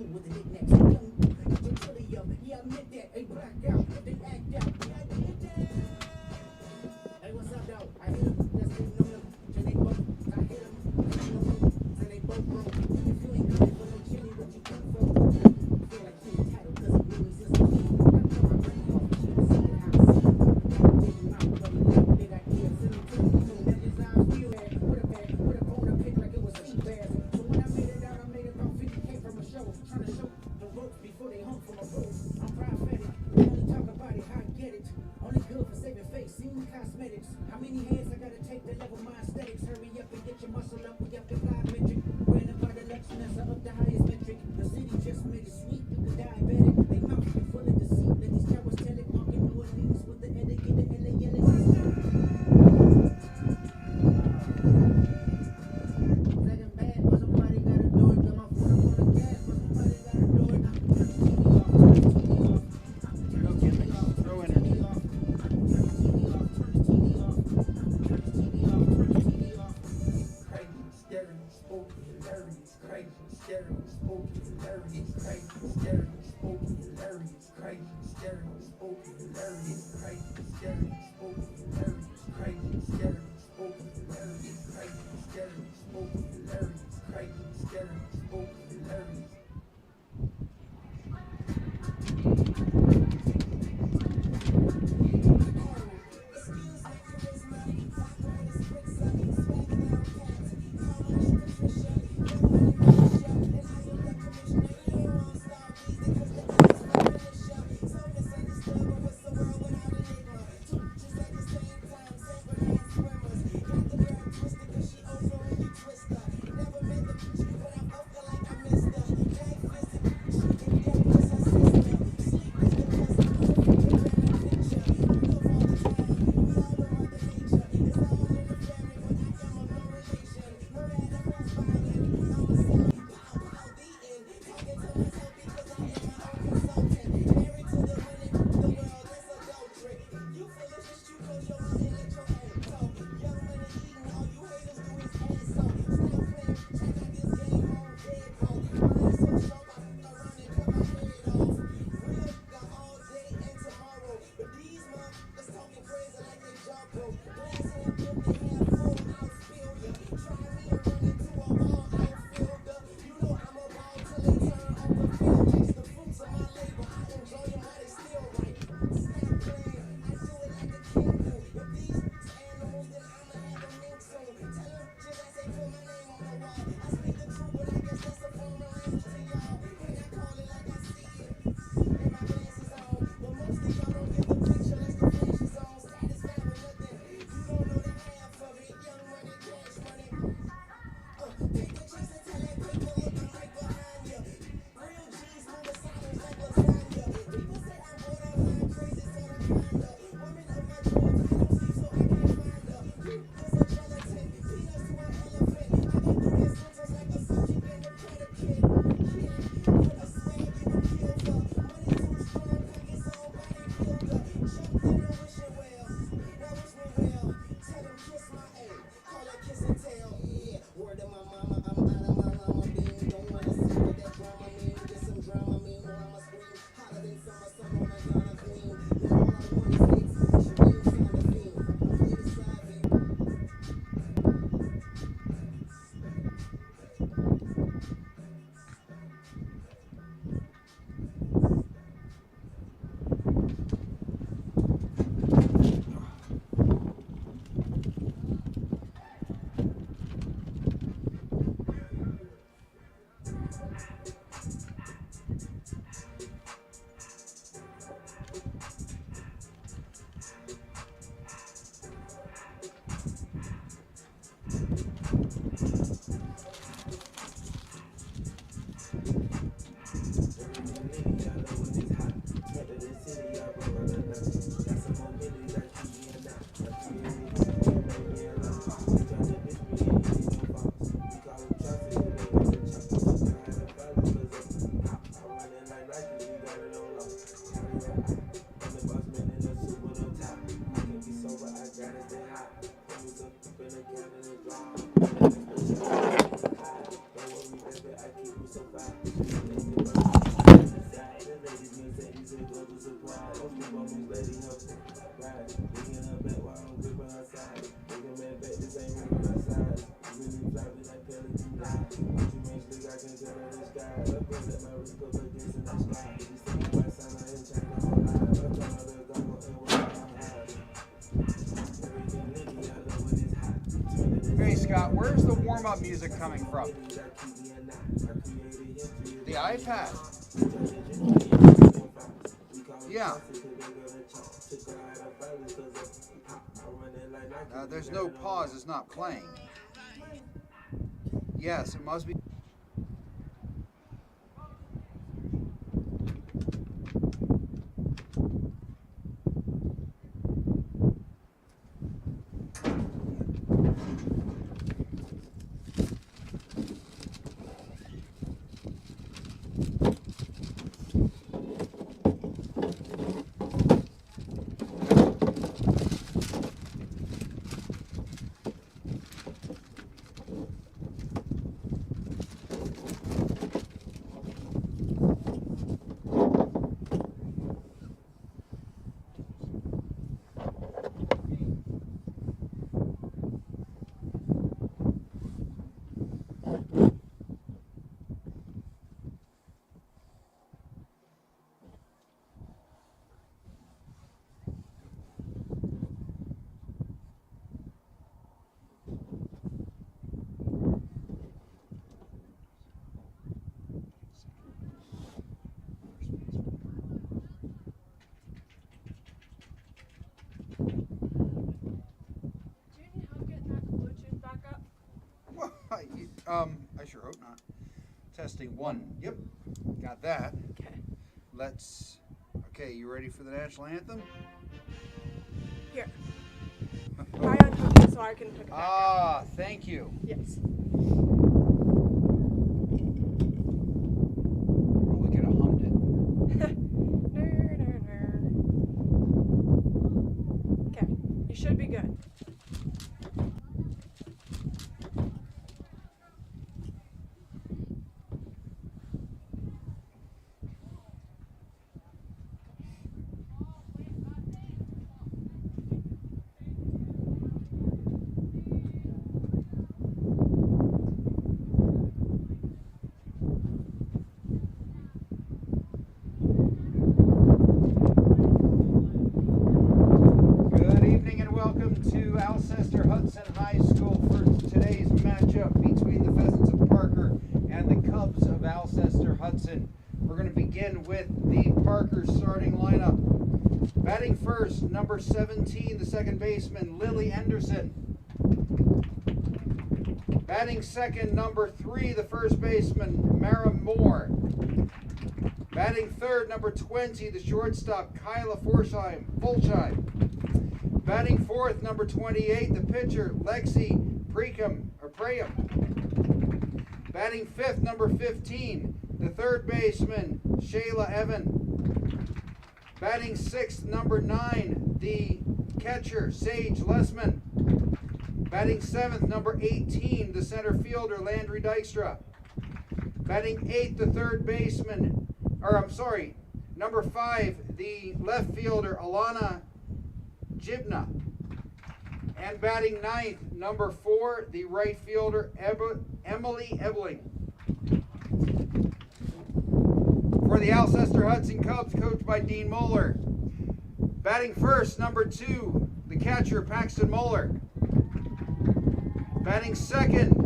school with the knickknacks. Young, get your chili up. Yeah, I admit that. Hey, black out. They act out. Yeah, I did that. Hey, what's up, though? I hit 'em. That's getting on them. Then they both. I hit 'em. Then they both broke. If you ain't coming for no chili, what you come for? Feel like you entitled 'cause it really since a kid. I cut my brain off. Shit, see it how I see it. Big mouth, but big ideas. Send them to me. So that is how I feel. With a bone to pick like it was sea bass. So when I made it out, I made about 50K from a show. Trying to show the ropes before they hung from a rope. I'm prophetic. Only talk about it, how I get it. Only good for saving face. See me cosmetics. How many hands I gotta take to level my aesthetics? Hurry up and get your muscle up. We up in 5 metric. Ran up by the Lexus, up the highest metric. The city just made it sweet. You could diabetic. They mouth be full of deceit. Let these cowards tell it. Walking New Orleans with the etiquette, the LA yelling. Second bad, but somebody gotta do it. Got my foot up on the gas, but somebody gotta do it. Turn the TV off, turn the TV off. Turn the TV off, turn the TV off. Turn the TV off, turn the TV off. Turn the TV off, turn the TV off. Crazy, scary, spooky, hilarious. Crazy, scary, spooky, hilarious. Crazy, scary, spooky, hilarious. Crazy, scary, spooky, hilarious. Crazy, scary, spooky, hilarious. Crazy, scary, spooky, hilarious. Crazy, scary, spooky, hilarious. Crazy, scary, spooky, hilarious. Where's the warm-up music coming from? The iPad. Yeah. There's no pause. It's not playing. Yes, it must be. I sure hope not. Testing 1. Yep, got that. Okay. Okay, you ready for the national anthem? Here. I unhook it so I can hook it back up. Thank you. Yes. Oh, we could have hummed it. Okay, you should be good. To Alcester-Hudson High School for today's matchup between the Pheasants of Parker and the Cubs of Alcester-Hudson. We're going to begin with the Parker starting lineup. Batting first, number 17, the second baseman, Lily Anderson. Batting second, number 3, the first baseman, Mara Moore. Batting third, number 20, the shortstop, Kyla Fulsheim. Batting fourth, number 28, the pitcher, Lexi Preum. Batting fifth, number 15, the third baseman, Shayla Evan. Batting sixth, number 9, the catcher, Sage Lessman. Batting seventh, number 18, the center fielder, Landry Dykstra. Batting eighth, the third baseman, number 5, the left fielder, Alana Jibna. And batting ninth, number 4, the right fielder, Emily Ebling. For the Alcester-Hudson Cubs, coached by Dean Moeller. Batting first, number 2, the catcher, Paxton Moeller. Batting second,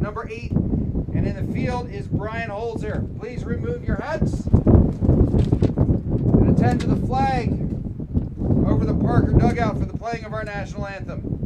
number 8, and in the field is Brian Holzer. Please remove your hats and attend to the flag over the Parker dugout for the playing of our national anthem.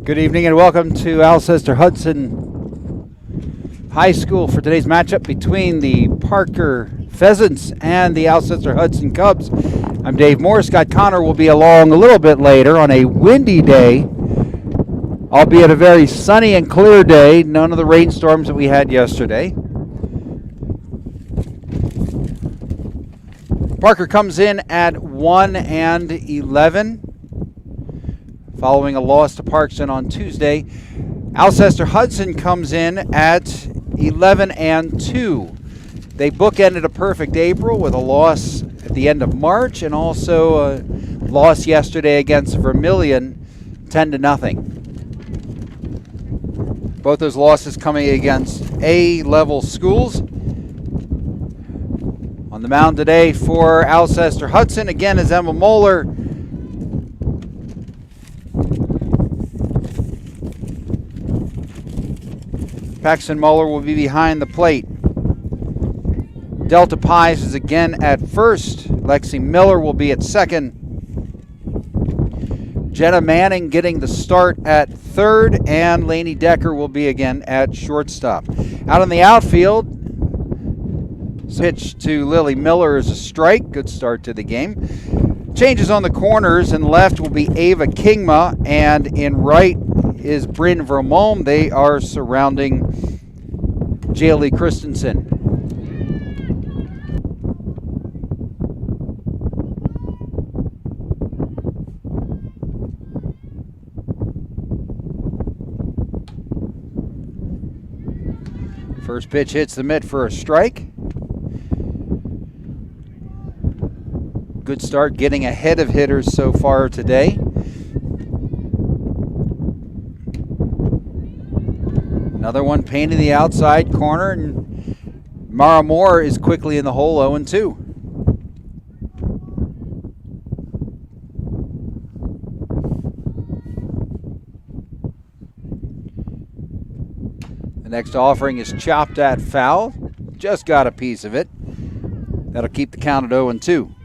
Good evening and welcome to Alcester-Hudson High School for today's matchup between the Parker Pheasants and the Alcester-Hudson Cubs. I'm Dave Moore. Scott Connor will be along a little bit later on a windy day, albeit a very sunny and clear day. None of the rainstorms that we had yesterday. Parker comes in at 1-11. Following a loss to Parkson on Tuesday. Alcester-Hudson comes in at 11-2. They bookended a perfect April with a loss at the end of March and also a loss yesterday against Vermilion, 10-0. Both those losses coming against A-level schools. On the mound today for Alcester-Hudson again is Emma Moeller. Paxton Muller will be behind the plate. Delta Pies is again at first. Lexi Miller will be at second. Jenna Manning getting the start at third, and Lainey Decker will be again at shortstop. Out in the outfield, pitch to Lily Miller is a strike. Good start to the game. Changes on the corners. In left will be Ava Kingma, and in right is Bryn Vermolm. They are surrounding Jaylee Christensen. First pitch hits the mitt for a strike. Good start getting ahead of hitters so far today. Another one painting the outside corner, and Mara Moore is quickly in the hole, 0-2. The next offering is chopped at foul. Just got a piece of it. That'll keep the count at 0-2.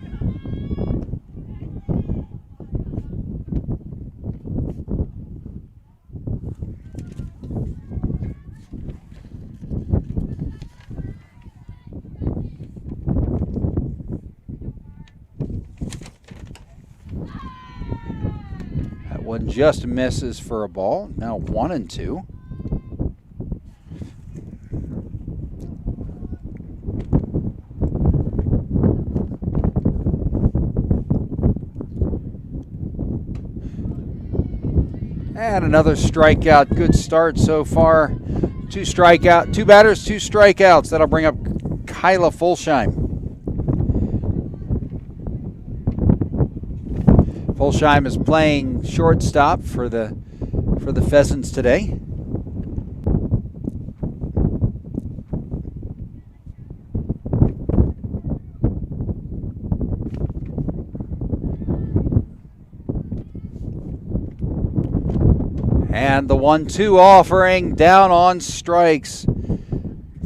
One just misses for a ball. Now 1-2. And another strikeout. Good start so far. Two batters, two strikeouts. That'll bring up Kyla Fulsheim. Fulsheim is playing shortstop for the Pheasants today. And the 1-2 offering down on strikes.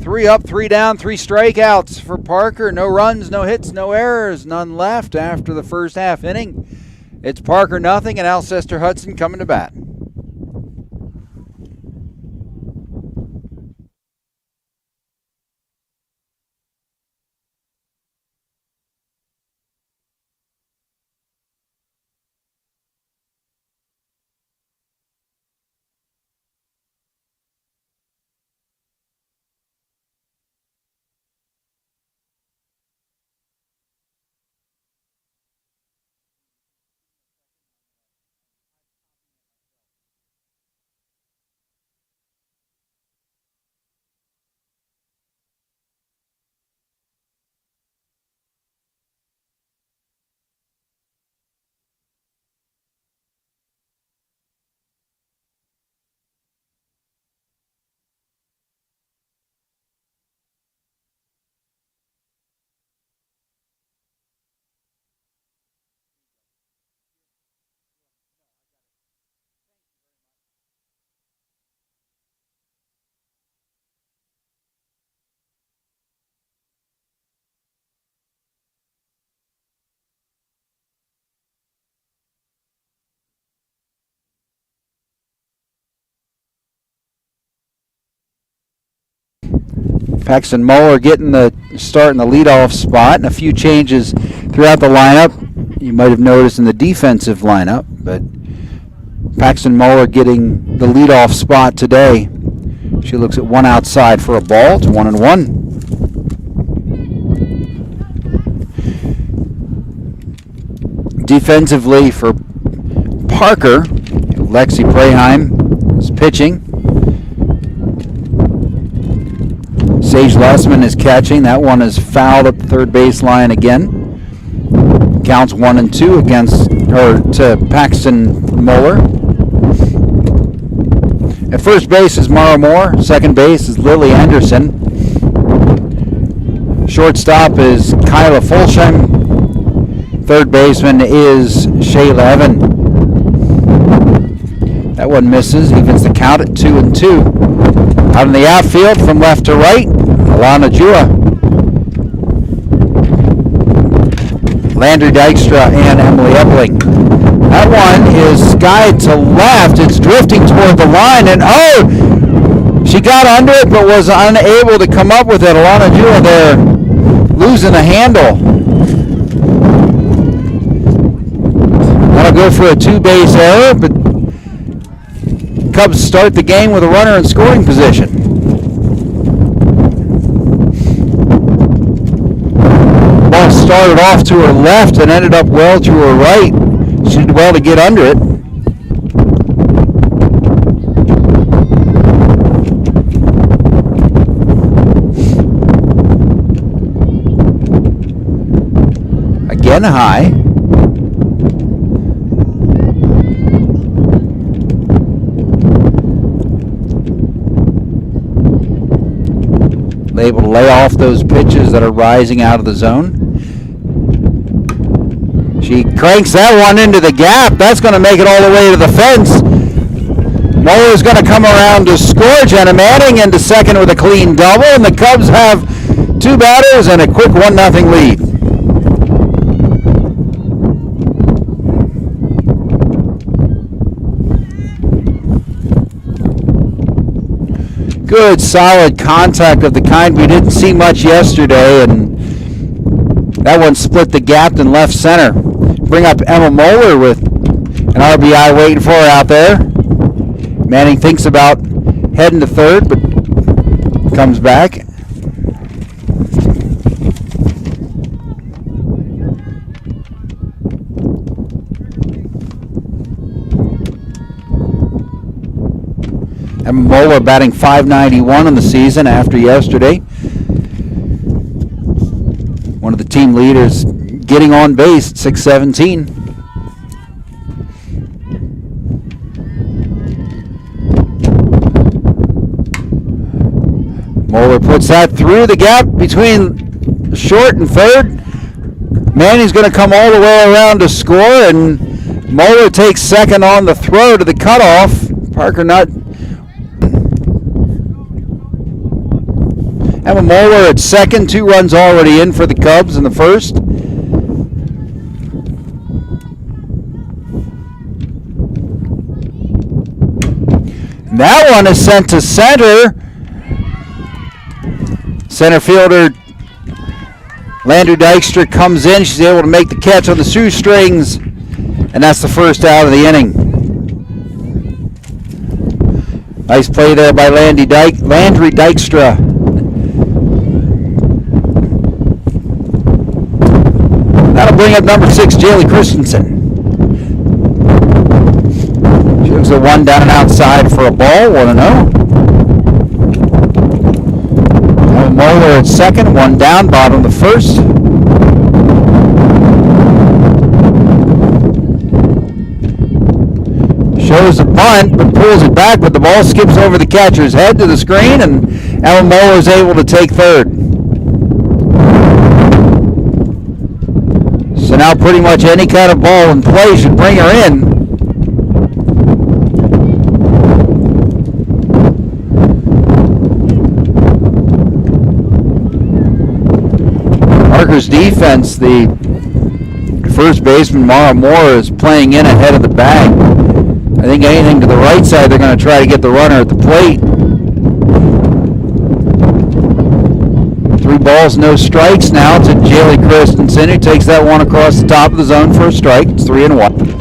3 up, 3 down, 3 strikeouts for Parker. No runs, no hits, no errors, none left after the first half inning. It's Parker nothing and Alcester-Hudson coming to bat. Paxton Moeller getting the start in the leadoff spot, and a few changes throughout the lineup. You might have noticed in the defensive lineup, but Paxton Moeller getting the leadoff spot today. She looks at one outside for a ball. It's 1-1. Defensively for Parker, Lexi Preheim is pitching. Sage Lessman is catching. That one is fouled at the third base line again. Counts 1-2 to Paxton Moeller. At first base is Mara Moore. Second base is Lily Anderson. Shortstop is Kyla Fulsham. Third baseman is Shayla Evan. That one misses. Evens the count at 2-2. Out in the outfield from left to right, Alana Jua, Landry Dykstra, and Emily Epling. That one is skied to left. It's drifting toward the line, and she got under it but was unable to come up with it. Alana Jua there losing the handle. That'll go for a two-base error, but Cubs start the game with a runner in scoring position. Ball started off to her left and ended up well to her right. She did well to get under it. Again high. Able to lay off those pitches that are rising out of the zone. She cranks that one into the gap. That's going to make it all the way to the fence. Moeller's going to come around to score. Jenna Manning into second with a clean double, and the Cubs have two batters and a quick 1-0 lead. Good, solid contact of the kind we didn't see much yesterday, and that one split the gap in left center. Bring up Emma Moeller with an RBI waiting for her out there. Manning thinks about heading to third, but comes back. Emma Moeller batting .591 in the season after yesterday. One of the team leaders getting on base at .617. Moeller puts that through the gap between short and third. Manning's going to come all the way around to score, and Moeller takes second on the throw to the cutoff. Parker not. Emma Moeller at second, 2 runs already in for the Cubs in the first. And that one is sent to center. Center fielder Landry Dykstra comes in. She's able to make the catch on the shoestrings, and that's the first out of the inning. Nice play there by Landry Dykstra. That'll bring up number 6, Jaylee Christensen. She looks at one down and outside for a ball, 1-0. Moeller at second, one down, bottom of the first. Shows a bunt, but pulls it back, but the ball skips over the catcher's head to the screen, and Emma Moeller is able to take third. So now pretty much any kind of ball in play should bring her in. Parker's defense, the first baseman Mara Moore is playing in ahead of the bag. I think anything to the right side, they're going to try to get the runner at the plate. balls, no strikes now to Jaylee Christensen, who takes that one across the top of the zone for a strike. It's 3-1.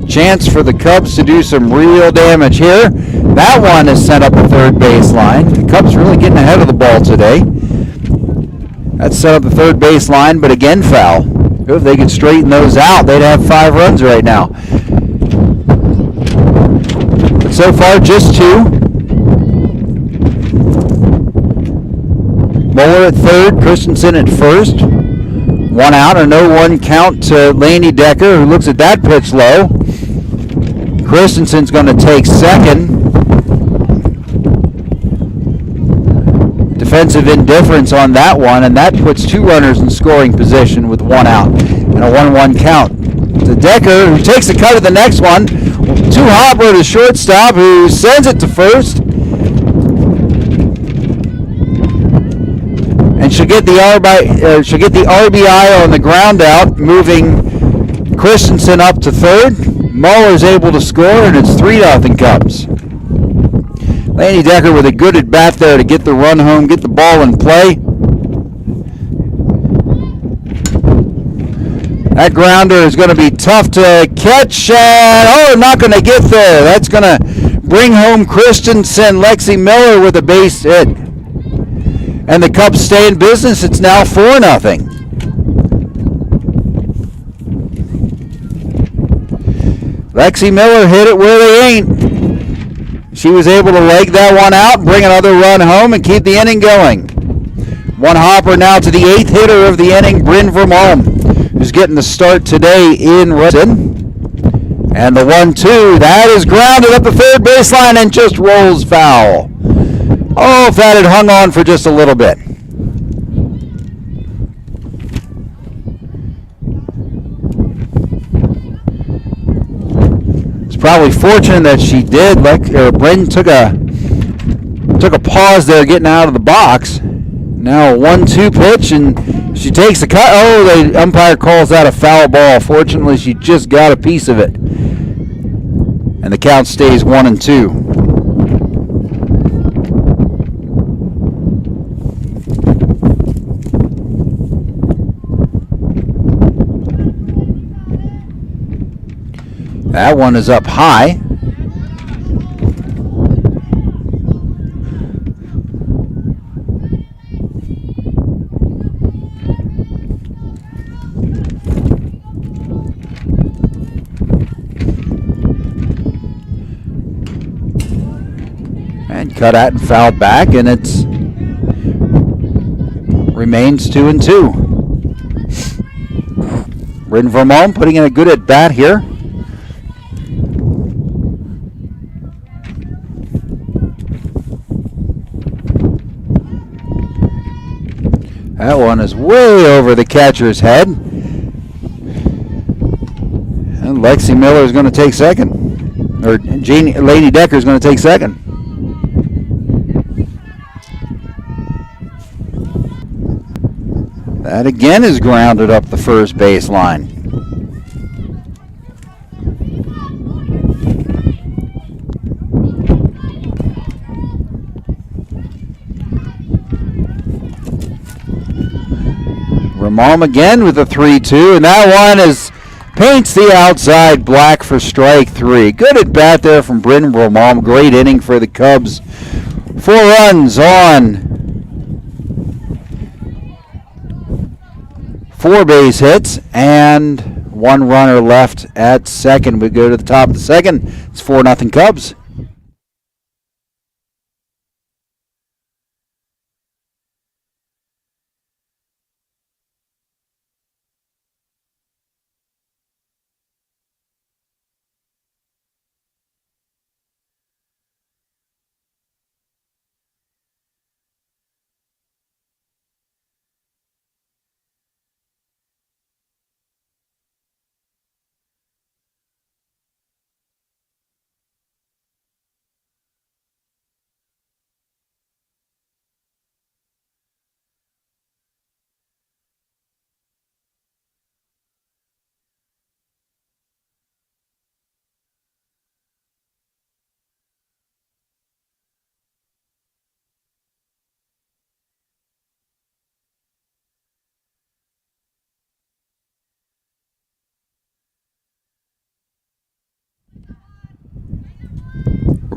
Chance for the Cubs to do some real damage here. That one is sent up the third baseline. The Cubs really getting ahead of the ball today. That's set up the third baseline, but again foul. If they could straighten those out, they'd have 5 runs right now. But so far, just 2. Muller at third, Christensen at first. 1 out, a 0-1 count to Laney Decker, who looks at that pitch low. Christensen's going to take second. Defensive indifference on that one, and that puts 2 runners in scoring position with 1 out and a 1-1 count to Decker, who takes the cut of the next one. 2-hopper to shortstop, who sends it to first. And she'll get the RBI on the ground out, moving Christensen up to third. Muller's able to score, and it's 3-0 Cubs. Laney Decker with a good at bat there to get the run home, get the ball in play. That grounder is going to be tough to catch, and not going to get there. That's going to bring home Christensen. Lexi Miller with a base hit. And the Cubs stay in business. It's now 4-0. Lexi Miller hit it where they ain't. She was able to leg that one out, bring another run home, and keep the inning going. 1-hopper now to the 8th hitter of the inning, Bryn Vermalm, who's getting the start today in Hudson. And the 1-2, that is grounded up the third baseline and just rolls foul. Oh, if that had hung on for just a little bit. Probably fortunate that she did. Bryn took a pause there getting out of the box. Now a 1-2 pitch, and she takes the cut. Oh, the umpire calls that a foul ball. Fortunately, she just got a piece of it. And the count stays 1-2. That one is up high. And cut at and fouled back, and it's remains 2-2. Bryn Vermalm putting in a good at bat here. That one is way over the catcher's head. And Lexi Miller is going to take second. Or Laney Decker is going to take second. That again is grounded up the first baseline. Vermalm again with a 3-2, and that one paints the outside black for strike 3. Good at bat there from Bryn Vermalm. Great inning for the Cubs. 4 runs on 4 base hits and 1 runner left at second. We go to the top of the second. It's 4-0 Cubs.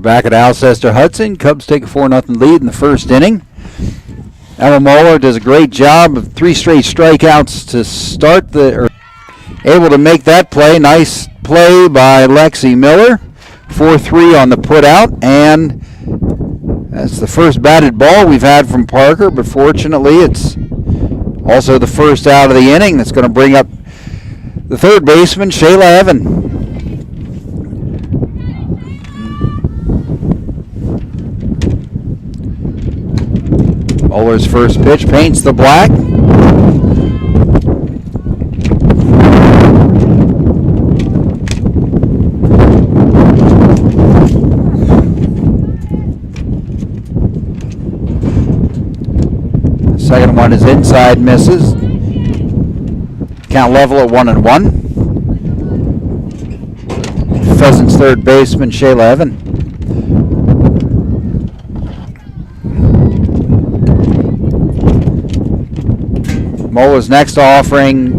back at Alcester-Hudson. Cubs take a 4-0 lead in the first inning. Emma Moeller does a great job of 3 straight strikeouts to start able to make that play. Nice play by Lexi Miller. 4-3 on the putout, and that's the first batted ball we've had from Parker, but fortunately it's also the first out of the inning. That's going to bring up the third baseman, Shayla Evan. Muller's first pitch paints the black. The second one is inside, misses. Count level at 1-1. Pheasants third baseman, Shayla Evan. Muller's next offering,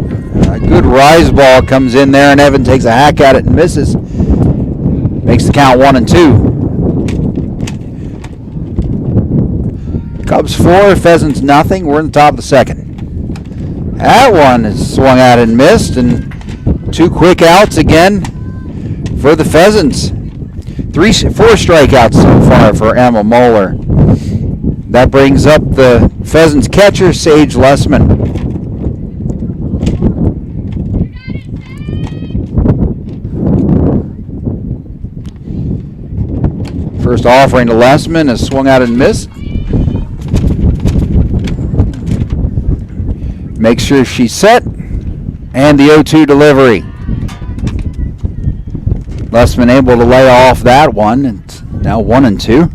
a good rise ball comes in there, and Evan takes a hack at it and misses. Makes the count 1-2. Cubs 4, Pheasants nothing. We're in the top of the second. That one is swung at and missed, and 2 quick outs again for the Pheasants. 4 strikeouts so far for Emma Moeller. That brings up the Pheasants catcher, Sage Lessman. First offering to Lessman is swung out and missed. Make sure she's set. And the 0-2 delivery. Lessman able to lay off that one. It's now 1-2.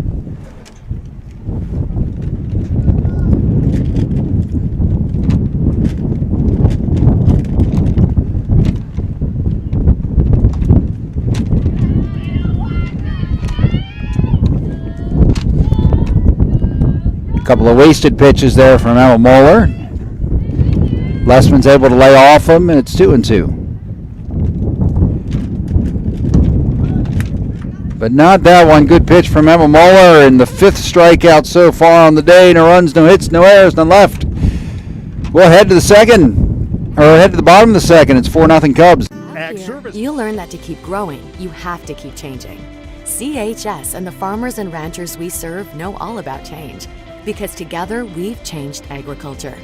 Couple of wasted pitches there from Emma Moeller. Lessman's able to lay off them, and it's 2-2. But not that one. Good pitch from Emma Moeller, and the 5th strikeout so far on the day. No runs, no hits, no errors, none left. We'll head to the bottom of the second. It's 4-0 Cubs. You learn that to keep growing, you have to keep changing. CHS and the farmers and ranchers we serve know all about change, because together we've changed agriculture.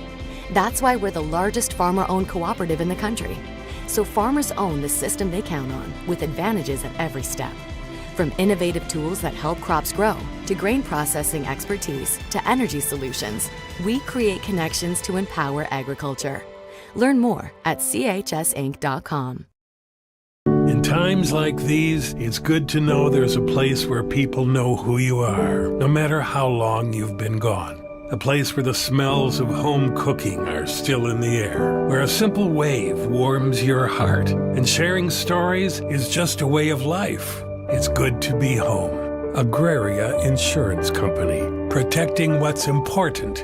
That's why we're the largest farmer-owned cooperative in the country. So farmers own the system they count on, with advantages at every step. From innovative tools that help crops grow, to grain processing expertise, to energy solutions, we create connections to empower agriculture. Learn more at chsinc.com. In times like these, it's good to know there's a place where people know who you are, no matter how long you've been gone. A place where the smells of home cooking are still in the air, where a simple wave warms your heart, and sharing stories is just a way of life. It's good to be home. Agraria Insurance Company, protecting what's important.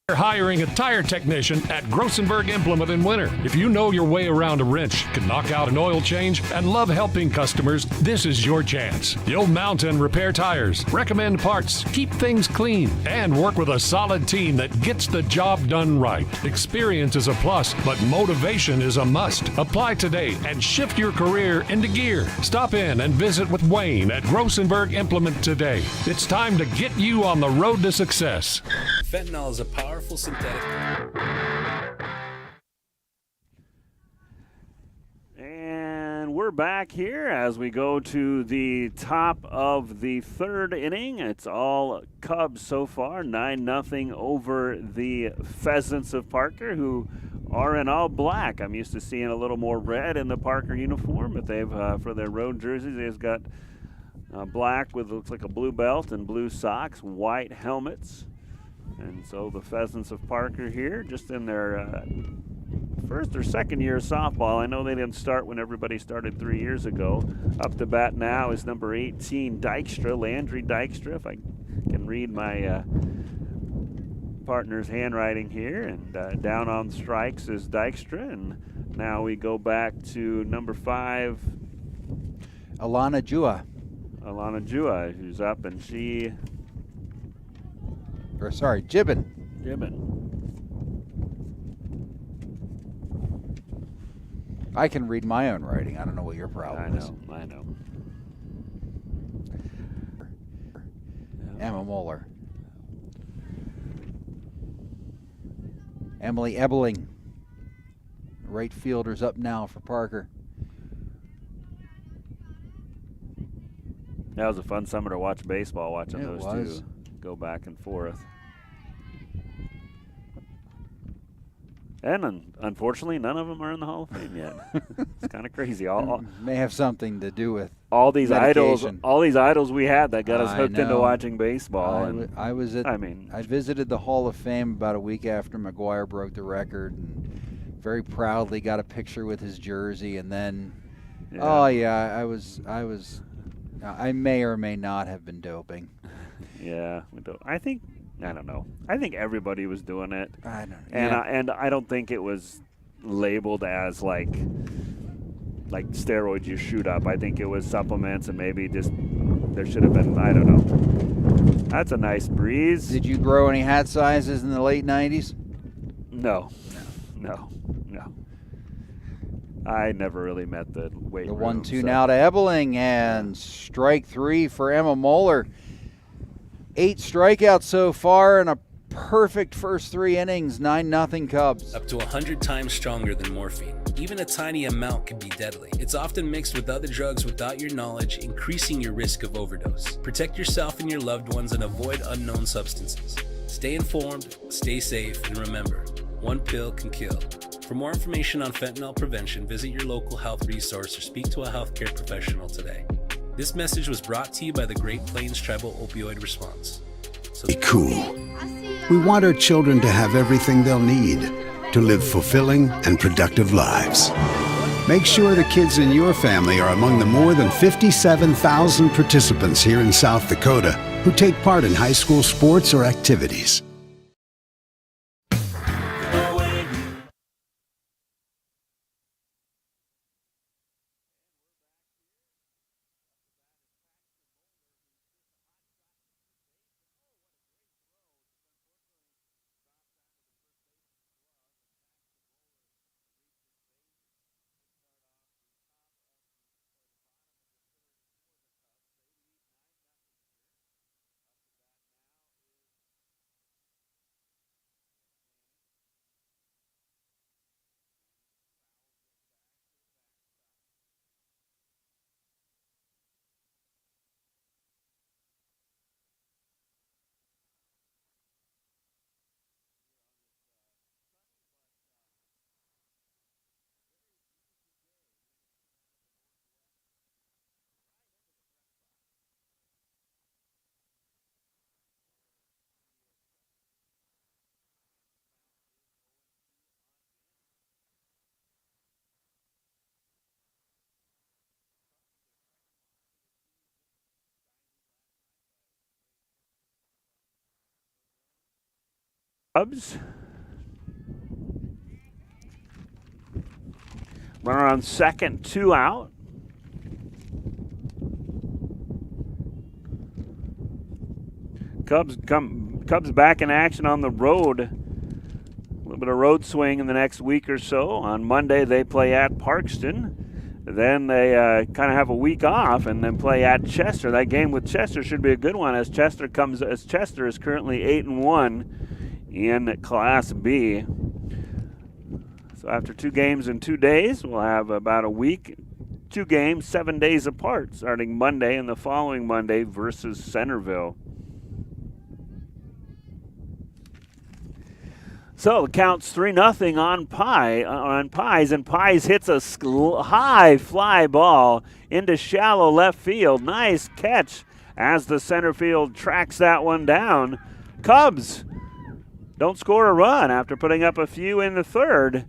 They're hiring a tire technician at Grossenberg Implement in winter. If you know your way around a wrench, can knock out an oil change, and love helping customers, this is your chance. You'll mount and repair tires, recommend parts, keep things clean, and work with a solid team that gets the job done right. Experience is a plus, but motivation is a must. Apply today and shift your career into gear. Stop in and visit with Wayne at Grossenberg Implement today. It's time to get you on the road to success. Fentanyl is a powerful synthetic. And we're back here as we go to the top of the third inning. It's all Cubs so far, 9-0 over the Pheasants of Parker, who are in all black. I'm used to seeing a little more red in the Parker uniform, but they've, for their road jerseys, they've got black with looks like a blue belt and blue socks, white helmets. And so the Pheasants of Parker here, just in their first or second year of softball. I know they didn't start when everybody started 3 years ago. Up to bat now is number 18, Dykstra, Landry Dykstra, if I can read my partner's handwriting here. And down on strikes is Dykstra. And now we go back to number 5, Alana Jua. Alana Jua, who's up, and she... Or sorry, Gibbon. I can read my own writing. I don't know what your problem is. I know. Emma Moeller. Emily Ebeling. Right fielder's up now for Parker. That was a fun summer to watch baseball, watching It those was. two go back and forth. And unfortunately, none of them are in the Hall of Fame yet. It's kind of crazy. May have something to do with all these medication. all these idols we had that got us hooked into watching baseball. I visited the Hall of Fame about a week after McGuire broke the record, and very proudly got a picture with his jersey. And then, I may or may not have been doping. Yeah, I don't know. I think everybody was doing it. I don't. And I don't think it was labeled as like steroids you shoot up. I think it was supplements, and maybe just there should have been. I don't know. That's a nice breeze. Did you grow any hat sizes in the late '90s? No. I never really met the weight room. The 1-2 now to Ebeling, and strike 3 for Emma Moeller. 8 strikeouts so far and a perfect first 3 innings. 9-0 Cubs. Up to 100 times stronger than morphine. Even a tiny amount can be deadly. It's often mixed with other drugs without your knowledge, increasing your risk of overdose. Protect yourself and your loved ones and avoid unknown substances. Stay informed, stay safe, and remember, one pill can kill. For more information on fentanyl prevention, visit your local health resource or speak to a healthcare professional today. This message was brought to you by the Great Plains Tribal Opioid Response. Be cool. We want our children to have everything they'll need to live fulfilling and productive lives. Make sure the kids in your family are among the more than 57,000 participants here in South Dakota who take part in high school sports or activities. Cubs. Runner on second, 2 out. Cubs back in action on the road. A little bit of road swing in the next week or so. On Monday they play at Parkston. Then they kind of have a week off and then play at Chester. That game with Chester should be a good one as Chester is currently 8-1 in Class B. So after 2 games in 2 days, we'll have about a week, 2 games, 7 days apart, starting Monday and the following Monday versus Centerville. So the count's 3-0 on Pies, and Pies hits a high fly ball into shallow left field. Nice catch as the center field tracks that one down. Cubs don't score a run after putting up a few in the third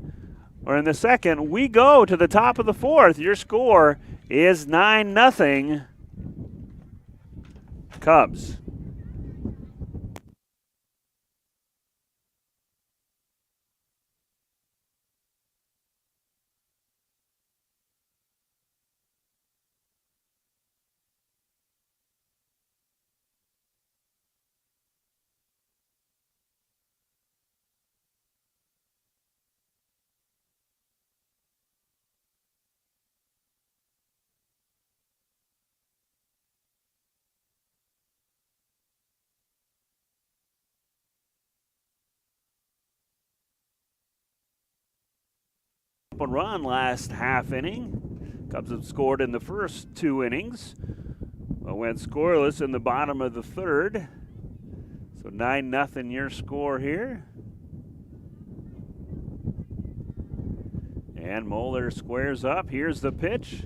or in the second. We go to the top of the fourth. Your score is 9-0 Cubs. A run last half inning. Cubs have scored in the first 2 innings, but went scoreless in the bottom of the third. So 9-0 your score here. And Moeller squares up. Here's the pitch.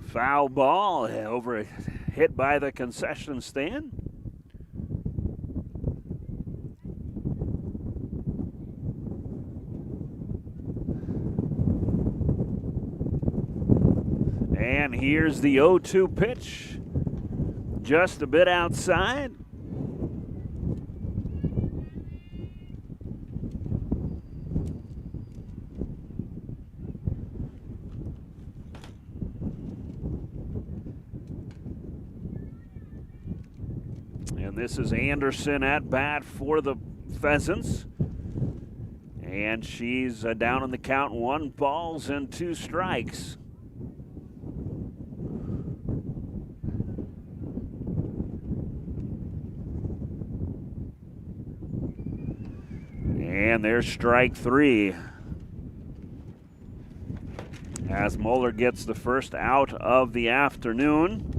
Foul ball over, hit by the concession stand. And here's the 0-2 pitch, just a bit outside. And this is Anderson at bat for the Pheasants. And she's down in the count, 1 ball and 2 strikes. And there's strike 3 as Moeller gets the first out of the afternoon.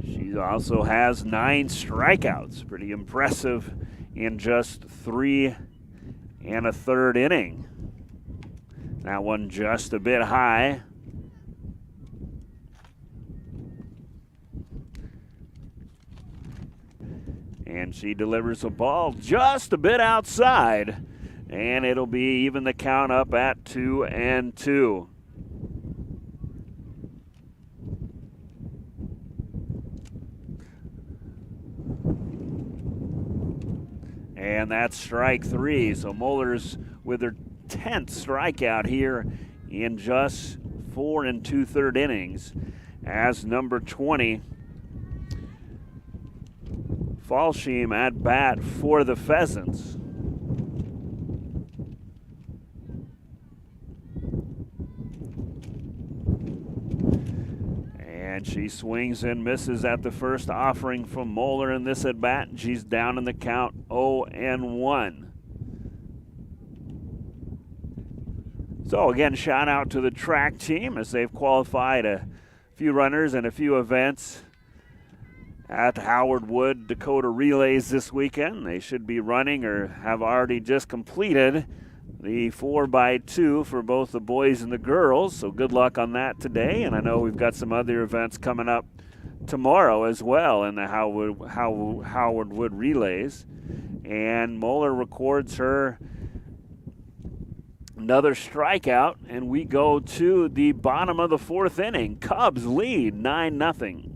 She also has 9 strikeouts. Pretty impressive in just 3 1/3 inning. That one just a bit high. And she delivers a ball just a bit outside, and it'll be even the count up at 2-2. And that's strike 3. So Moeller's with her 10th strikeout here in just 4 2/3 innings as number 20. Falshim at bat for the Pheasants. And she swings and misses at the first offering from Moeller in this at bat. She's down in the count 0-1. So again, shout out to the track team as they've qualified a few runners and a few events at Howard Wood Dakota Relays this weekend. They should be running or have already just completed the 4x2 for both the boys and the girls. So good luck on that today. And I know we've got some other events coming up tomorrow as well in the Howard Wood Relays. And Moeller records her another strikeout, and we go to the bottom of the 4th inning. Cubs lead 9-0.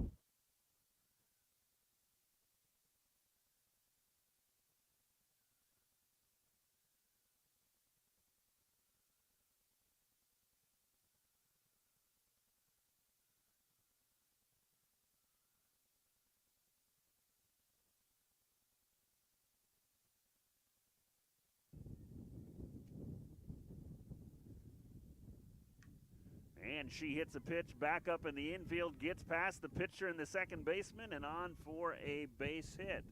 And she hits a pitch back up in the infield, gets past the pitcher and the second baseman, and on for a base hit.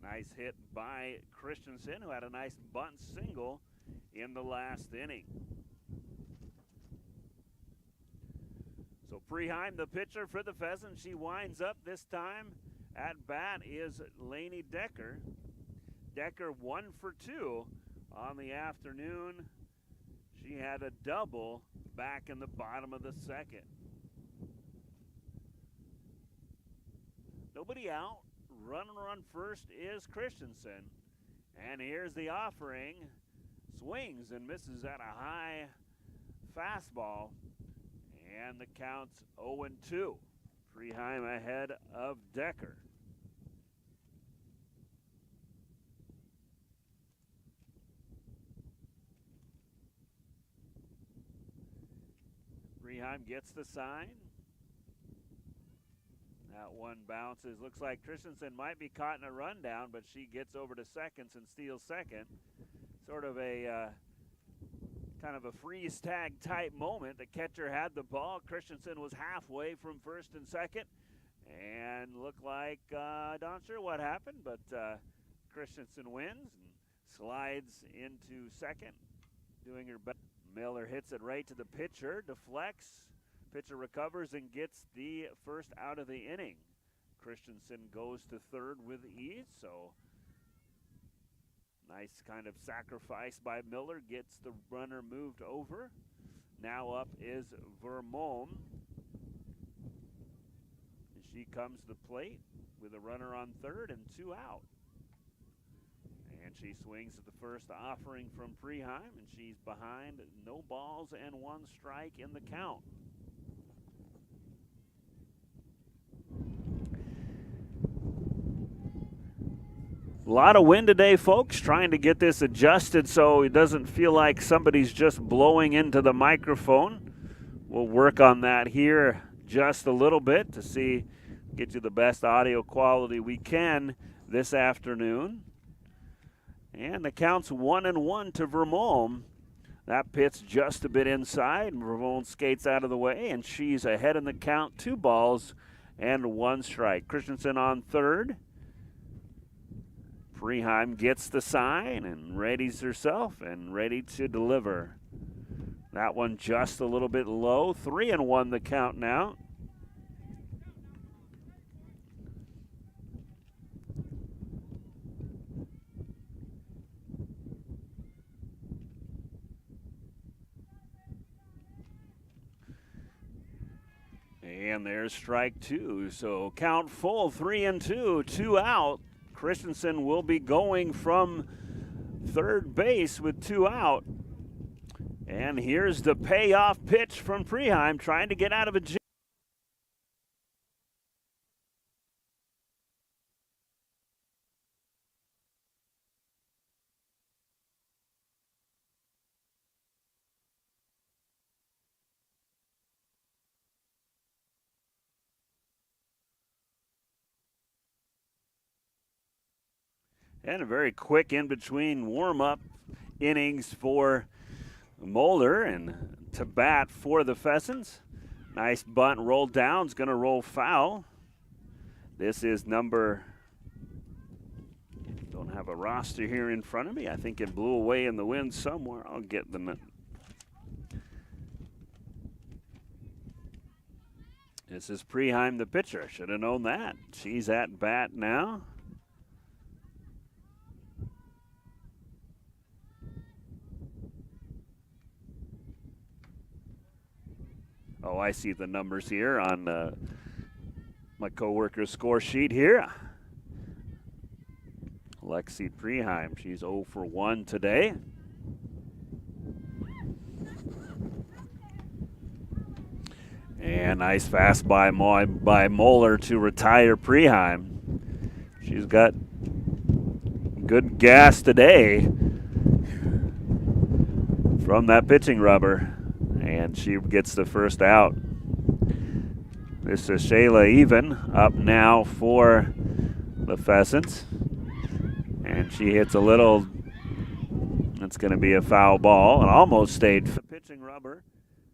Nice hit by Christensen, who had a nice bunt single in the last inning. So Preheim, the pitcher for the Pheasants, she winds up this time. At bat is Lainey Decker. Decker 1 for 2 on the afternoon. She had a double back in the bottom of the second. Nobody out. Runner on first is Christensen. And here's the offering. Swings and misses at a high fastball. And the count's 0-2. Preheim ahead of Decker. Preheim gets the sign. That one bounces. Looks like Christensen might be caught in a rundown, but she gets over to seconds and steals second. Sort of a kind of a freeze tag type moment. The catcher had the ball. Christensen was halfway from first and second, and looked like not sure what happened, but Christensen wins and slides into second, doing her best. Miller hits it right to the pitcher, deflects. Pitcher recovers and gets the first out of the inning. Christensen goes to third with ease, so nice kind of sacrifice by Miller, gets the runner moved over. Now up is Vermont. She comes to the plate with a runner on third and 2 out. And she swings at the first offering from Preheim, and she's behind. No balls and 1 strike in the count. A lot of wind today, folks, trying to get this adjusted so it doesn't feel like somebody's just blowing into the microphone. We'll work on that here just a little bit to see, get you the best audio quality we can this afternoon. And the count's 1-1 to Vermont. That pitch just a bit inside, and Vermont skates out of the way, and she's ahead in the count, 2 balls and 1 strike. Christensen on third. Preheim gets the sign and readies herself and ready to deliver. That one just a little bit low. 3-1 the count now. And there's strike 2. So count full, 3-2, 2 out. Christensen will be going from third base with 2 out. And here's the payoff pitch from Preheim, trying to get out of a jam. And a very quick in-between warm-up innings for Moeller and to bat for the Pheasants. Nice bunt rolled down. It's going to roll foul. This is number, don't have a roster here in front of me. I think it blew away in the wind somewhere. I'll get them. This is Preheim, the pitcher. I should have known that. She's at bat now. Oh, I see the numbers here on my coworker's score sheet here. Lexi Preheim, she's 0 for 1 today. And nice fast by Moeller to retire Preheim. She's got good gas today from that pitching rubber. And she gets the first out. This is Shayla Even up now for the Pheasants. And she hits a little That's going to be a foul ball. It almost stayed pitching rubber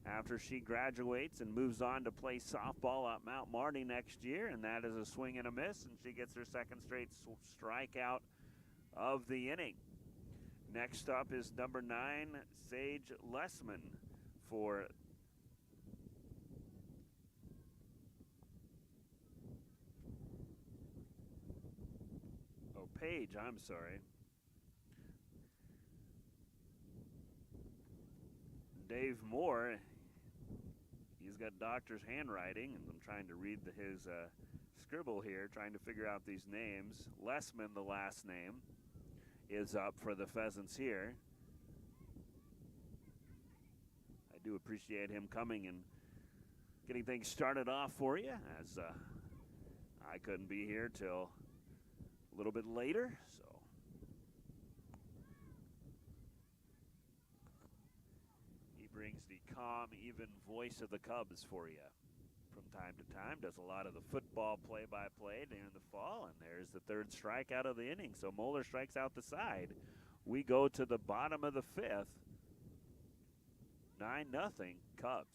after she graduates and moves on to play softball at Mount Marty next year, and that is a swing and a miss, and she gets her second straight strikeout of the inning. Next up is number 9, Sage Lessman for Page, I'm sorry. Dave Moore, he's got doctor's handwriting, and I'm trying to read his scribble here, trying to figure out these names. Lessman, the last name, is up for the Pheasants here. I do appreciate him coming and getting things started off for you, as I couldn't be here till a little bit later, so he brings the calm, even voice of the Cubs for you from time to time. Does a lot of the football play-by-play during the fall, and there's the third strikeout of the inning. So Moeller strikes out the side. We go to the bottom of the 5th. 9-0 Cubs.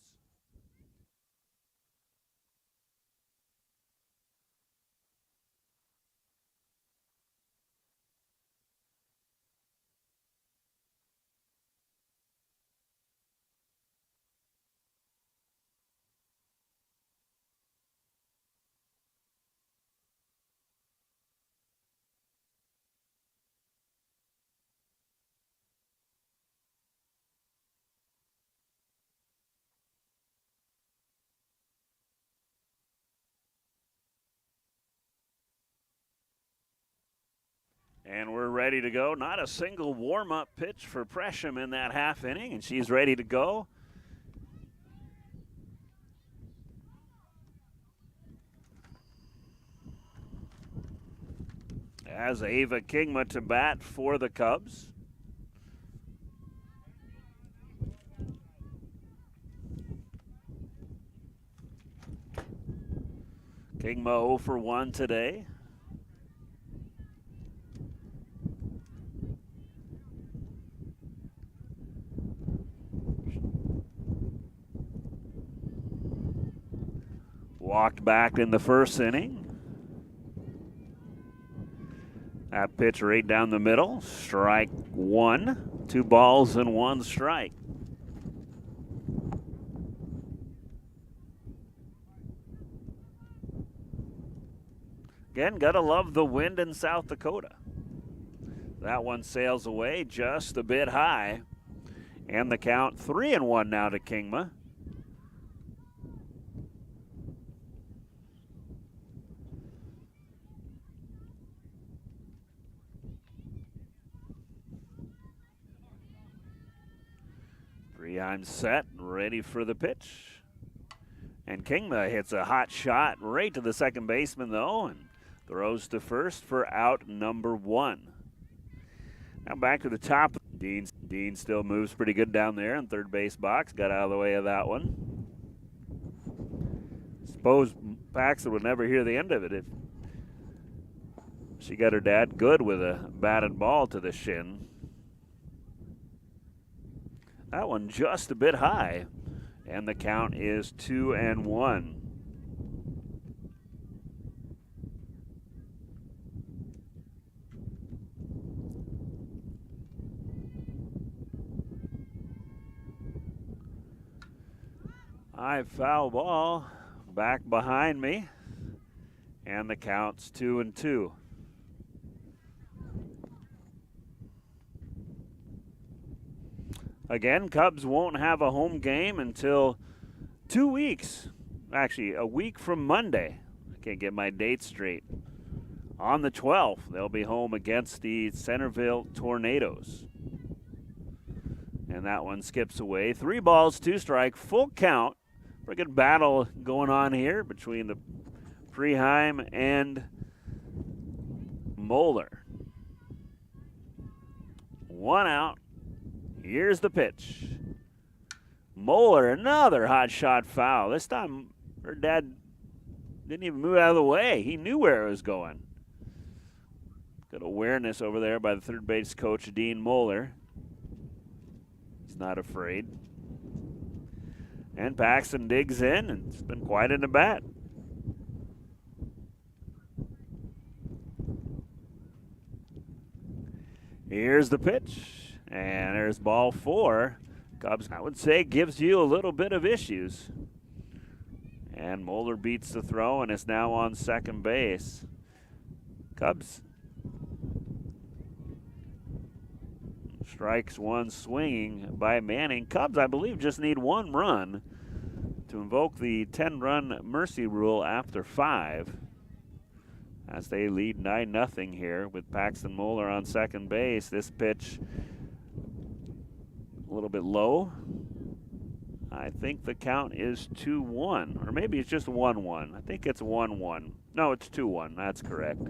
And we're ready to go. Not a single warm-up pitch for Presham in that half inning, and she's ready to go. As Ava Kingma to bat for the Cubs. Kingma 0 for 1 today. Walked back in the first inning. That pitch right down the middle. Strike 1. 2 balls and 1 strike. Again, gotta love the wind in South Dakota. That one sails away just a bit high. And the count 3-1 now to Kingma. Freeheim set, ready for the pitch. And Kingma hits a hot shot right to the second baseman, though, and throws to first for out number 1. Now back to the top. Dean still moves pretty good down there in third base box. Got out of the way of that one. Suppose Paxton would never hear the end of it if she got her dad good with a batted ball to the shin. That one just a bit high, and the count is 2-1. High foul ball back behind me, and the count's 2-2. Again, Cubs won't have a home game until 2 weeks. Actually, a week from Monday. I can't get my dates straight. On the 12th, they'll be home against the Centerville Tornadoes. And that one skips away. 3 balls, 2 strike, full count. Pretty good battle going on here between the Freeheim and Moeller. 1 out. Here's the pitch. Moeller, another hot shot foul. This time her dad didn't even move out of the way. He knew where it was going. Good awareness over there by the third base coach, Dean Moeller. He's not afraid. And Paxton digs in, and it's been quite an at-bat. Here's the pitch, and there's ball 4. Cubs, I would say, gives you a little bit of issues. And Moeller beats the throw and is now on second base. Cubs strikes one swinging by Manning. Cubs, I believe, just need 1 run to invoke the 10-run mercy rule after 5. As they lead 9-0 here with Paxton Moeller on second base. This pitch a little bit low. I think the count is 2-1, or maybe it's just 1-1. I think it's 1-1. No, it's 2-1. That's correct.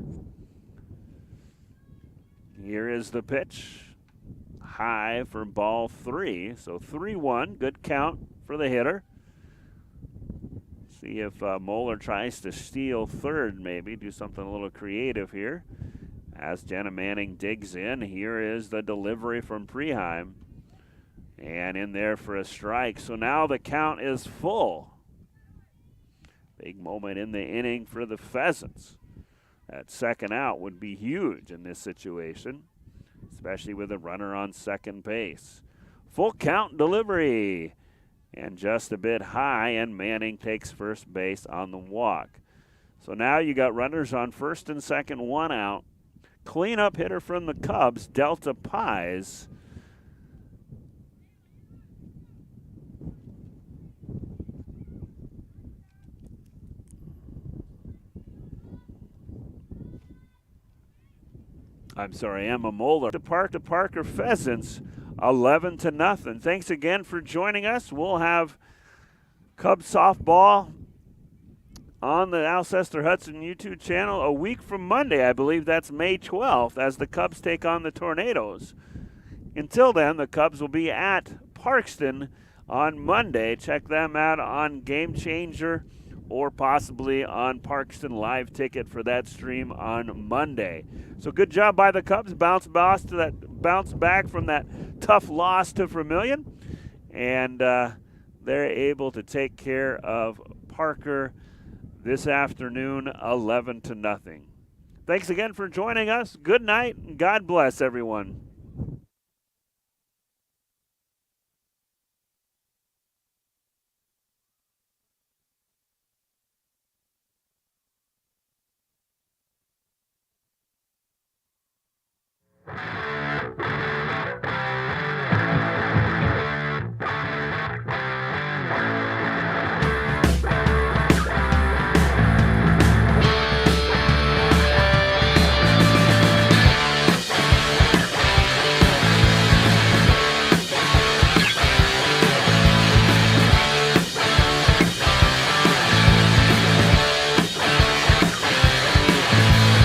Here is the pitch. High for ball 3. So 3-1. Good count for the hitter. See if Moeller tries to steal third, maybe. Do something a little creative here. As Jenna Manning digs in, here is the delivery from Preheim. And in there for a strike. So now the count is full. Big moment in the inning for the Pheasants. That second out would be huge in this situation, especially with a runner on second base. Full count delivery. And just a bit high, and Manning takes first base on the walk. So now you got runners on first and second, 1 out. Cleanup hitter from the Cubs, Delta Pies. Emma Moeller. To Parker Pheasants, 11-0. Thanks again for joining us. We'll have Cubs softball on the Alcester-Hudson YouTube channel a week from Monday. I believe that's May 12th as the Cubs take on the Tornadoes. Until then, the Cubs will be at Parkston on Monday. Check them out on Game Changer or possibly on Parkston Live Ticket for that stream on Monday. So good job by the Cubs. Bounce back from that tough loss to Vermilion. And they're able to take care of Parker this afternoon, 11-0. Thanks again for joining us. Good night, and God bless everyone.